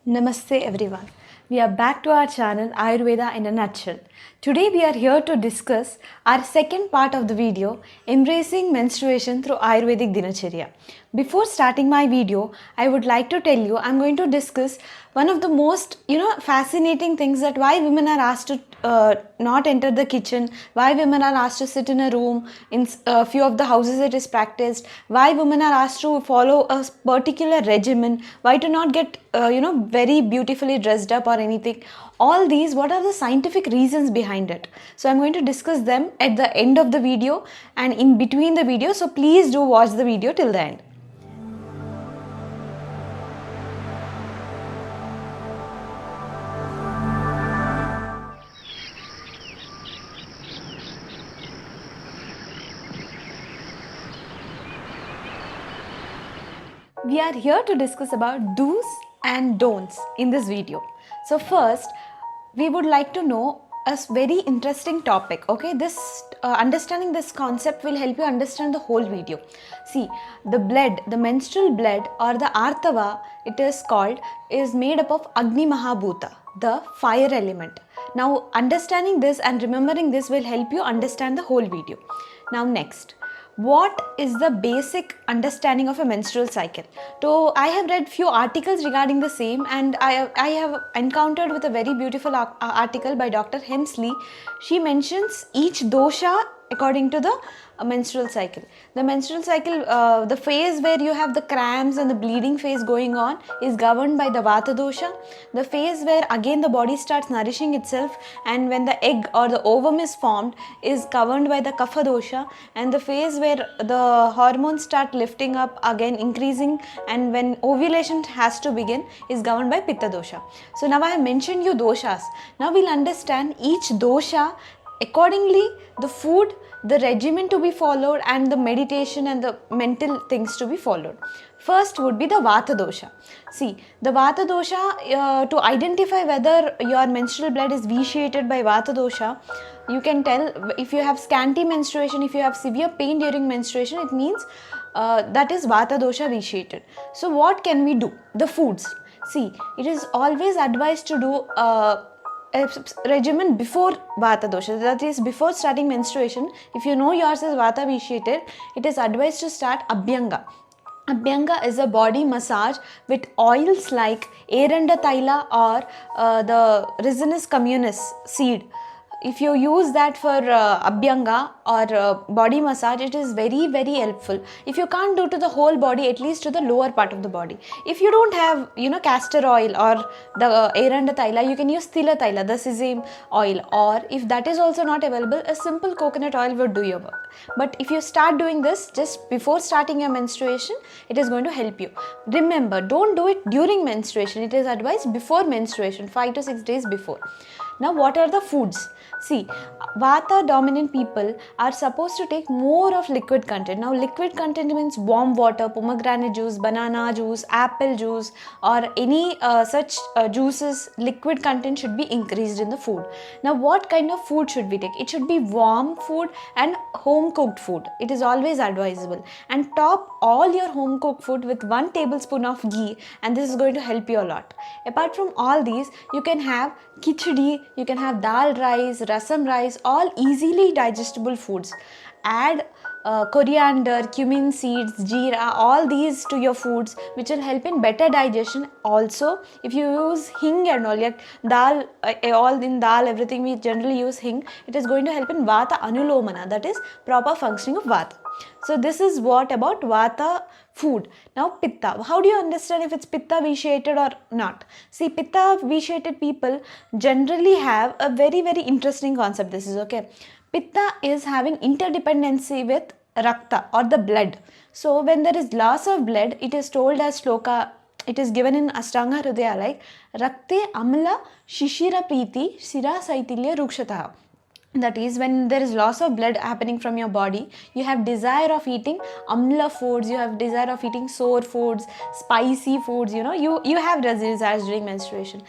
Namaste everyone. We are back to our channel Ayurveda in a nutshell. Today we are here to discuss our second part of the video, embracing menstruation through Ayurvedic Dinacharya. Before starting my video, I would like to tell you I'm going to discuss one of the most fascinating things, that why women are asked to not enter the kitchen, why women are asked to sit in a room. In a few of the houses it is practiced, why women are asked to follow a particular regimen, why to not get very beautifully dressed up or anything. All these, what are the scientific reasons behind it? So I'm going to discuss them at the end of the video and in between the video, so please do watch the video till the end. We are here to discuss about do's and don'ts in this video. So first, we would like to know a very interesting topic. Okay, this understanding this concept will help you understand the whole video. See, the blood, the menstrual blood or the artava, it is called, is made up of Agni Mahabhuta, the fire element. Now understanding this and remembering this will help you understand the whole video. Now next, what is the basic understanding of a menstrual cycle? So I have read few articles regarding the same, and I have encountered with a very beautiful article by Dr. Hemsley. She mentions each dosha according to the menstrual cycle. The menstrual cycle, the phase where you have the cramps and the bleeding phase going on is governed by the Vata dosha. The phase where again the body starts nourishing itself and when the egg or the ovum is formed is governed by the Kapha dosha. And the phase where the hormones start lifting up, again increasing, and when ovulation has to begin is governed by Pitta dosha. So now I have mentioned you doshas. Now we'll understand each dosha, accordingly the food, the regimen to be followed, and the meditation and the mental things to be followed. First would be the Vata dosha. See, the Vata dosha, to identify whether your menstrual blood is vitiated by Vata dosha, you can tell if you have scanty menstruation, if you have severe pain during menstruation, it means that is Vata dosha vitiated. So what can we do? The foods. See, it is always advised to do a regimen before Vata dosha, that is before starting menstruation. If you know yours is Vata vitiated, it is advised to start Abhyanga. Abhyanga is a body massage with oils like Eranda Thaila or the Ricinus communis seed. If you use that for Abhyanga or body massage, it is very helpful. If you can't do to the whole body, at least to the lower part of the body. If you don't have castor oil or the Eranda Thaila, you can use Tila Thaila, the sesame oil, or if that is also not available, a simple coconut oil would do your work. But if you start doing this just before starting your menstruation, it is going to help you. Remember, don't do it during menstruation. It is advised before menstruation, 5 to 6 days before. Now what are the foods? See, Vata dominant people are supposed to take more of liquid content. Now liquid content means warm water, pomegranate juice, banana juice, apple juice, or any such juices. Liquid content should be increased in the food. Now what kind of food should we take? It should be warm food and home cooked food. It is always advisable. And top all your home cooked food with 1 tablespoon of ghee, and this is going to help you a lot. Apart from all these, you can have khichdi, you can have dal rice, rasam rice, all easily digestible foods. Add coriander, cumin seeds, jeera, all these to your foods, which will help in better digestion. Also, if you use hing and all, like dal, all in dal, everything we generally use hing, it is going to help in Vata Anulomana, that is proper functioning of Vata. So this is what about Vata food. Now Pitta. How do you understand if it's Pitta vitiated or not? See, Pitta vitiated people generally have a very interesting concept. This is okay. Pitta is having interdependency with Rakta or the blood. So when there is loss of blood, it is told as shloka, it is given in Ashtanga Hridaya like Rakte Amla Shishira Priti Sira Saitilya Rukshataha. That is, when there is loss of blood happening from your body, you have desire of eating amla foods, you have desire of eating sour foods, spicy foods, you have desires during menstruation.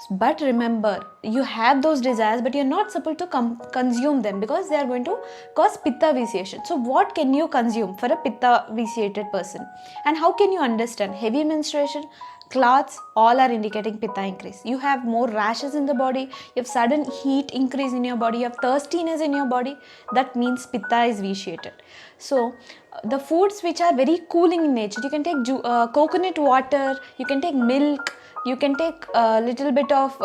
But remember, you have those desires, but you're not supposed to consume them because they are going to cause pitta vitiation. So what can you consume for a pitta vitiated person? And how can you understand? Heavy menstruation, clots, all are indicating pitta increase. You have more rashes in the body, you have sudden heat increase in your body, you have thirstiness in your body, that means pitta is vitiated. So the foods which are very cooling in nature, you can take coconut water, you can take milk, you can take a little bit of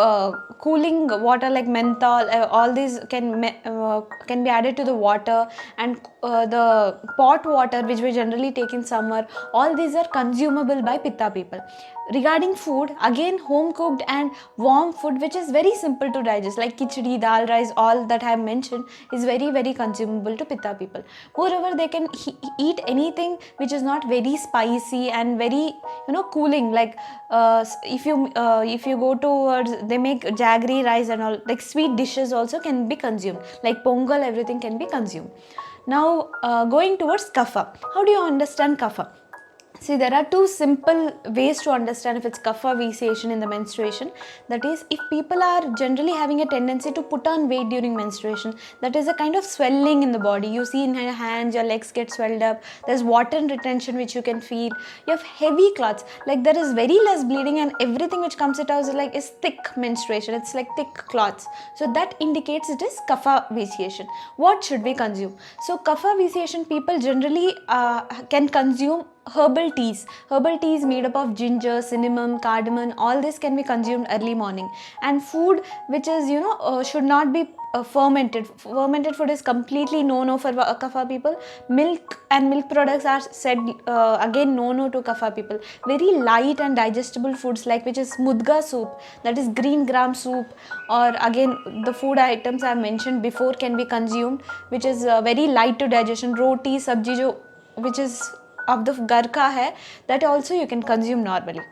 cooling water like menthol. All these can be added to the water, and the pot water which we generally take in summer, all these are consumable by pitta people. Regarding food, again home cooked and warm food which is very simple to digest like khichdi, dal, rice, all that I have mentioned is very very consumable to pitta people. Moreover, they can eat anything which is not very spicy and very cooling, like if you go towards, they make jaggery rice and all, like sweet dishes also can be consumed, like pongal, everything can be consumed. Now going towards kapha, how do you understand kapha? See, there are two simple ways to understand if it's kapha vitiation in the menstruation. That is, if people are generally having a tendency to put on weight during menstruation, that is a kind of swelling in the body. You see in your hands, your legs get swelled up. There's water retention which you can feel. You have heavy clots, like there is very less bleeding, and everything which comes out is thick menstruation. It's like thick clots. So that indicates it is kapha vitiation. What should we consume? So kapha vitiation people generally can consume herbal teas. Herbal tea is made up of ginger, cinnamon, cardamom. All this can be consumed early morning. And food which is should not be fermented. Fermented food is completely no for kapha people. Milk and milk products are said again no to kapha people. Very light and digestible foods like which is mudga soup, that is green gram soup, or again the food items I have mentioned before can be consumed, which is very light to digestion. Roti, sabji which is of the garka hai, that also you can consume normally.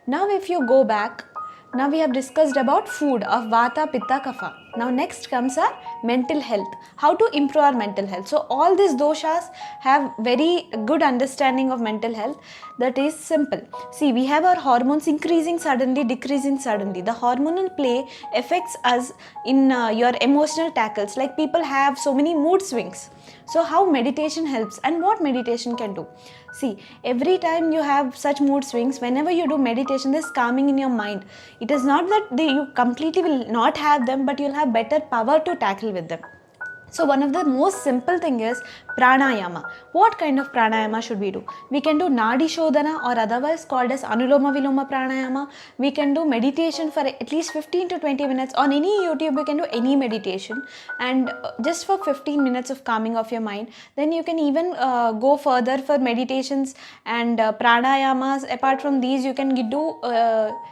Now if you go back, now we have discussed about food of vata, pitta, kapha. Now next comes our mental health. How to improve our mental health. So all these doshas have very good understanding of mental health. That is simple. See, we have our hormones increasing suddenly, decreasing suddenly. The hormonal play affects us in your emotional tackles. Like people have so many mood swings. So how meditation helps and what meditation can do? See, every time you have such mood swings, whenever you do meditation, there's calming in your mind. It is not that you completely will not have them, but you'll have better power to tackle with them. So one of the most simple thing is pranayama. What kind of pranayama should we do? We can do Nadi Shodhana, or otherwise called as Anuloma Viloma Pranayama. We can do meditation for at least 15 to 20 minutes. On any YouTube you can do any meditation, and just for 15 minutes of calming of your mind. Then you can even go further for meditations and pranayamas. Apart from these, you can do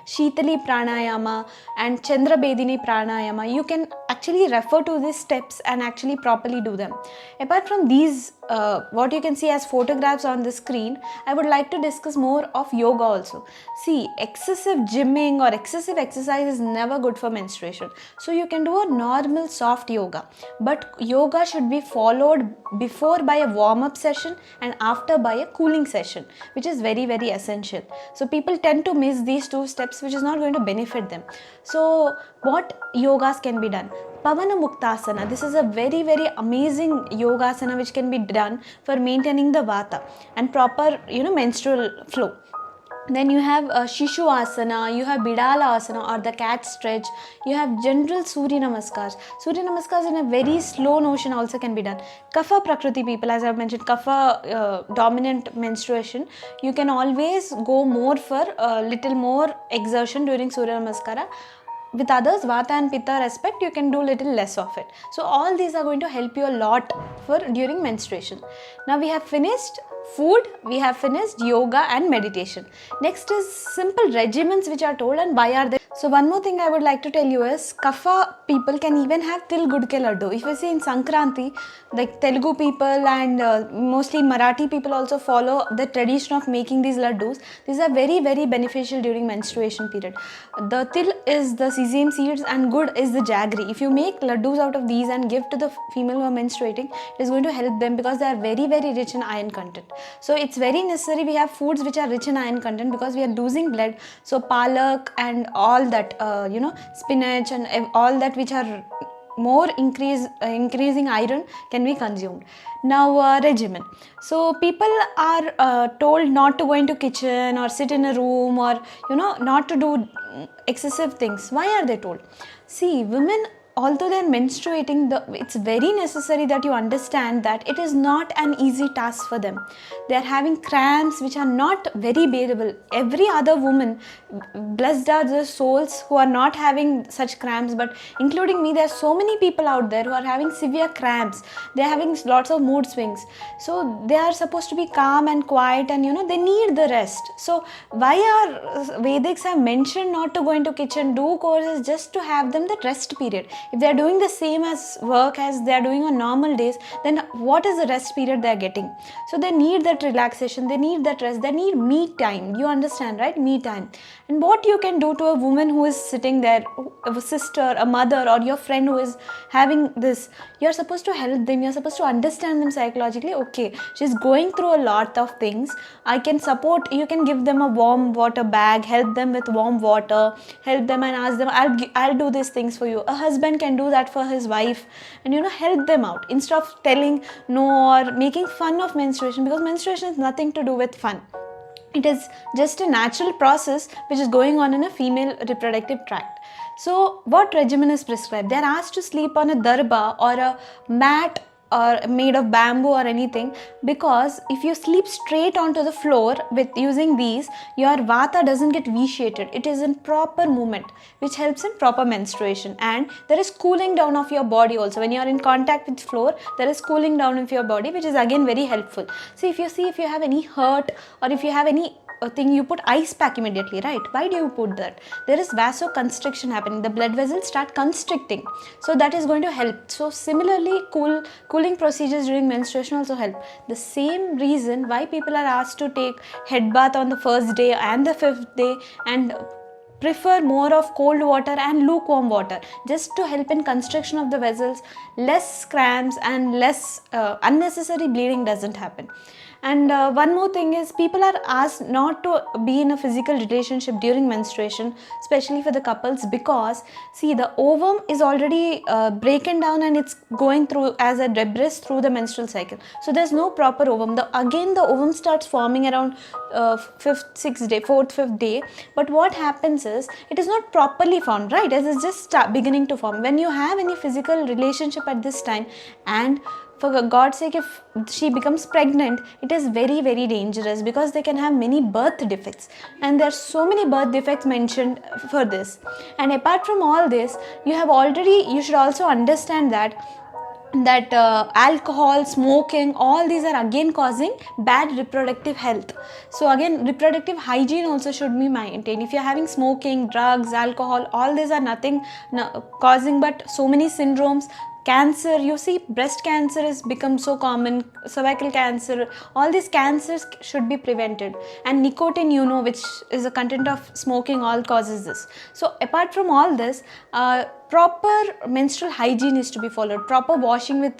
Shitali Pranayama and Chandra Bedini Pranayama. You can actually refer to these steps and actually properly do them. Apart from these, what you can see as photographs on the screen, I would like to discuss more of yoga also. See, excessive gymming or excessive exercise is never good for menstruation. So you can do a normal soft yoga, but yoga should be followed before by a warm-up session and after by a cooling session, which is very very essential. So people tend to miss these two steps, which is not going to benefit them. So what yogas can be done? Pavana Muktasana. This is a very very amazing yogasana which can be done for maintaining the vata and proper menstrual flow. Then you have Shishu Asana, you have Bidala Asana or the cat stretch, you have general Surya Namaskars. Surya Namaskars in a very slow motion also can be done. Kapha Prakriti people, as I have mentioned, Kapha dominant menstruation, you can always go more for little more exertion during Surya Namaskara. With others, Vata and Pitta respect, you can do little less of it. So all these are going to help you a lot for during menstruation. Now we have finished food, we have finished yoga and meditation. Next is simple regimens which are told, and why are they. So one more thing I would like to tell you is Kapha people can even have Til Gud Ke Laddu. If you see in Sankranti, like Telugu people and mostly Marathi people also follow the tradition of making these laddus. These are very very beneficial during menstruation period. The Til is the sesame seeds and Gud is the jaggery. If you make laddus out of these and give to the female who are menstruating, it is going to help them because they are very very rich in iron content. So it's very necessary we have foods which are rich in iron content because we are losing blood. So palak and all that spinach and all that which are more increasing iron can be consumed. Now regimen. So people are told not to go into kitchen or sit in a room, or not to do excessive things. Why are they told? See, women, although they are menstruating, it's very necessary that you understand that it is not an easy task for them. They are having cramps which are not very bearable. Every other woman, blessed are the souls who are not having such cramps, but including me, there are so many people out there who are having severe cramps. They are having lots of mood swings. So they are supposed to be calm and quiet, and they need the rest. So why are Vedics have mentioned not to go into kitchen, do courses, just to have them that rest period. If they are doing the same as work as they are doing on normal days, then what is the rest period they are getting? So they need that relaxation, they need that rest, they need me time. You understand, right? Me time. And what you can do to a woman who is sitting there, a sister, a mother, or your friend who is having this, you're supposed to help them, you're supposed to understand them psychologically. Okay, she's going through a lot of things, I can support. You can give them a warm water bag, help them with warm water, help them and ask them, I'll do these things for you. A husband can do that for his wife, and help them out instead of telling no or making fun of menstruation, because menstruation has nothing to do with fun. It is just a natural process which is going on in a female reproductive tract. So what regimen is prescribed? They are asked to sleep on a darba or a mat or made of bamboo or anything, because if you sleep straight onto the floor with using these, your vata doesn't get vitiated. It is in proper movement, which helps in proper menstruation. And there is cooling down of your body also. When you are in contact with floor, there is cooling down of your body, which is again very helpful. So if you have any hurt, or if you have any thing, you put ice pack immediately, right? Why do you put that? There is vasoconstriction happening, the blood vessels start constricting, so that is going to help. So similarly, cooling procedures during menstruation also help. The same reason why people are asked to take head bath on the first day and the fifth day, and prefer more of cold water and lukewarm water, just to help in constriction of the vessels, less cramps and less unnecessary bleeding doesn't happen. And one more thing is, people are asked not to be in a physical relationship during menstruation, especially for the couples, because see, the ovum is already broken down and it's going through as a debris through the menstrual cycle. So there's no proper ovum. The ovum starts forming around 4th, 5th day. But what happens is, it is not properly formed, right? As it's just beginning to form. When you have any physical relationship at this time, and for God's sake, if she becomes pregnant, it is very, very dangerous, because they can have many birth defects, and there are so many birth defects mentioned for this. And apart from all this, you should also understand that alcohol, smoking, all these are again causing bad reproductive health. So again, reproductive hygiene also should be maintained. If you're having smoking, drugs, alcohol, all these are nothing causing but so many syndromes. Cancer, you see, breast cancer has become so common, cervical cancer, all these cancers should be prevented. And nicotine, which is a content of smoking, all causes this. So apart from all this, proper menstrual hygiene is to be followed. Proper washing with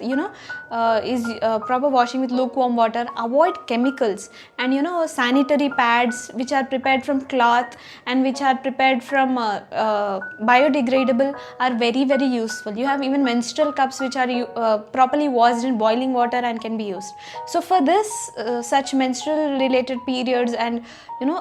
proper washing with lukewarm water. Avoid chemicals, and sanitary pads which are prepared from cloth and which are prepared from biodegradable are very, very useful. You have even menstrual cups which are properly washed in boiling water and can be used. So for this such menstrual related periods and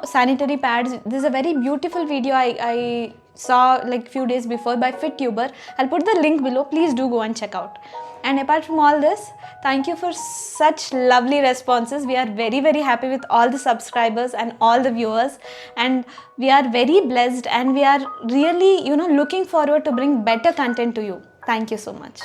sanitary pads, this is a very beautiful video I saw like few days before by FitTuber. I'll put the link below. Please do go and check out. And apart from all this, thank you for such lovely responses. We are very, very happy with all the subscribers and all the viewers, and we are very blessed, and we are really looking forward to bring better content to you. Thank you so much.